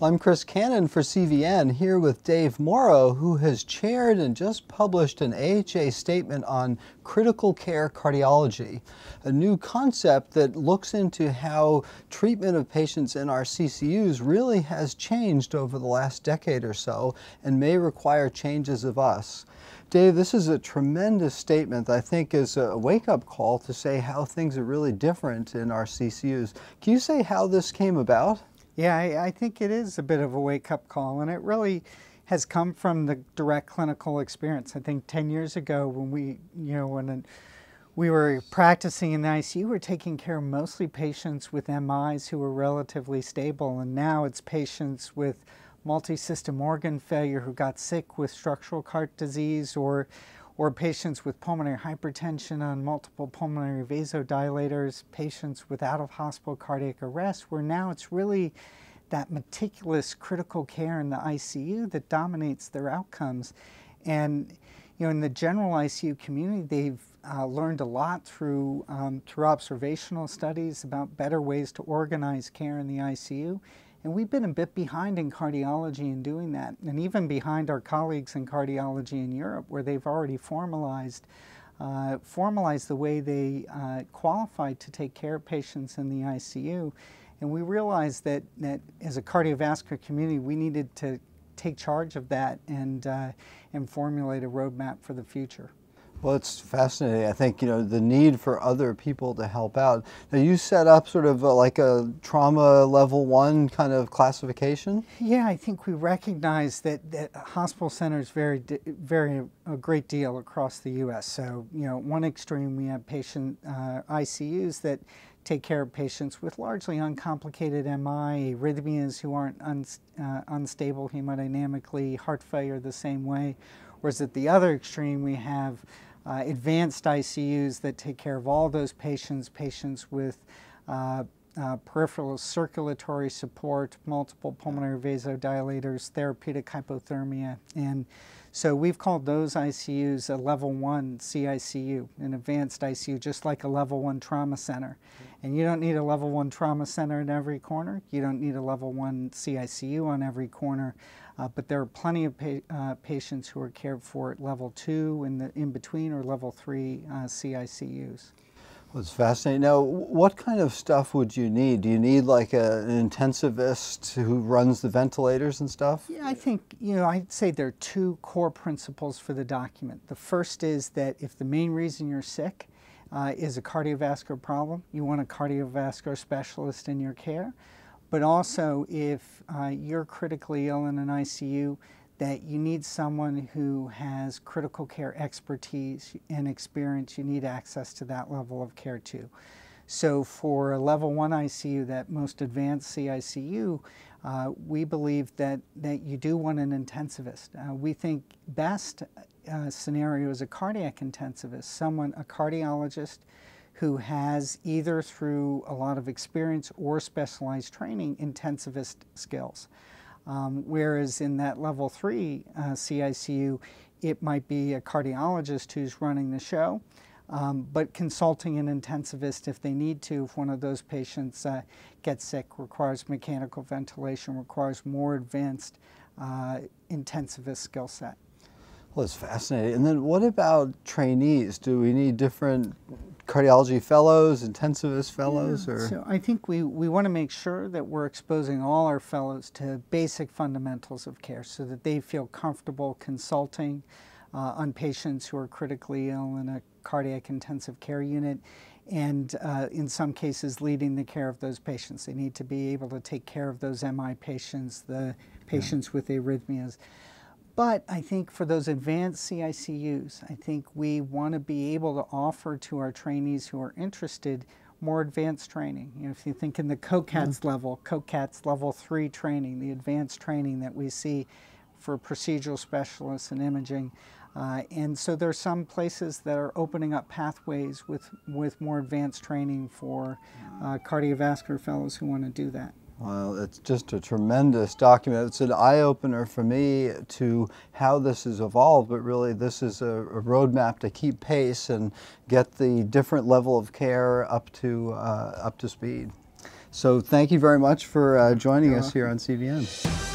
I'm Chris Cannon for CVN, here with Dave Morrow, who has chaired and just published an AHA statement on critical care cardiology, a new concept that looks into how treatment of patients in our CCUs really has changed over the last decade or so and may require changes of us. Dave, this is a tremendous statement that I think is a wake-up call to say how things are really different in our CCUs. Can you say how this came about? Yeah, I think it is a bit of a wake-up call, and it really has come from the direct clinical experience. I think 10 years ago when we were practicing in the ICU, we were taking care of mostly patients with MIs who were relatively stable, and now it's patients with multi-system organ failure who got sick with structural heart disease, or patients with pulmonary hypertension on multiple pulmonary vasodilators, patients with out-of-hospital cardiac arrest, where now it's really that meticulous critical care in the ICU that dominates their outcomes. And in the general ICU community, they've learned a lot through observational studies about better ways to organize care in the ICU. And we've been a bit behind in cardiology in doing that, and even behind our colleagues in cardiology in Europe, where they've already formalized the way they qualify to take care of patients in the ICU. And we realized that as a cardiovascular community, we needed to take charge of that and formulate a roadmap for the future. Well, it's fascinating. I think, the need for other people to help out. Now, you set up sort of like a trauma level 1 kind of classification? Yeah, I think we recognize that hospital centers vary a great deal across the U.S. So, one extreme, we have patient ICUs that take care of patients with largely uncomplicated MI, arrhythmias who aren't unstable hemodynamically, heart failure the same way. Whereas at the other extreme, we have advanced ICUs that take care of all those patients with peripheral circulatory support, multiple pulmonary vasodilators, therapeutic hypothermia. And so we've called those ICUs a level 1 CICU, an advanced ICU, just like a level 1 trauma center. And you don't need a level 1 trauma center in every corner. You don't need a level 1 CICU on every corner. But there are plenty of patients who are cared for at level 2 in between, or level 3 CICUs. Well, it's fascinating. Now, what kind of stuff would you need? Do you need like an intensivist who runs the ventilators and stuff? Yeah, I think, I'd say there are 2 core principles for the document. The first is that if the main reason you're sick is a cardiovascular problem, you want a cardiovascular specialist in your care. But also, if you're critically ill in an ICU, that you need someone who has critical care expertise and experience. You need access to that level of care too. So for a level 1 ICU, that most advanced CICU, we believe that you do want an intensivist. We think best scenario is a cardiac intensivist, a cardiologist who has, either through a lot of experience or specialized training, intensivist skills. Whereas in that level 3 CICU, it might be a cardiologist who's running the show, but consulting an intensivist if they need to, if one of those patients gets sick, requires mechanical ventilation, requires more advanced intensivist skill set. Well, it's fascinating. And then what about trainees? Do we need different cardiology fellows, intensivist fellows? Yeah. So I think we want to make sure that we're exposing all our fellows to basic fundamentals of care so that they feel comfortable consulting on patients who are critically ill in a cardiac intensive care unit, and in some cases leading the care of those patients. They need to be able to take care of those MI patients, the patients with arrhythmias. But I think for those advanced CICUs, I think we want to be able to offer to our trainees who are interested more advanced training. If you think in the COCATS level, COCATS level 3 training, the advanced training that we see for procedural specialists and imaging. And so there are some places that are opening up pathways with more advanced training for cardiovascular fellows who want to do that. Well, it's just a tremendous document. It's an eye-opener for me to how this has evolved, but really this is a roadmap to keep pace and get the different level of care up to speed. So thank you very much for joining us here on CVN.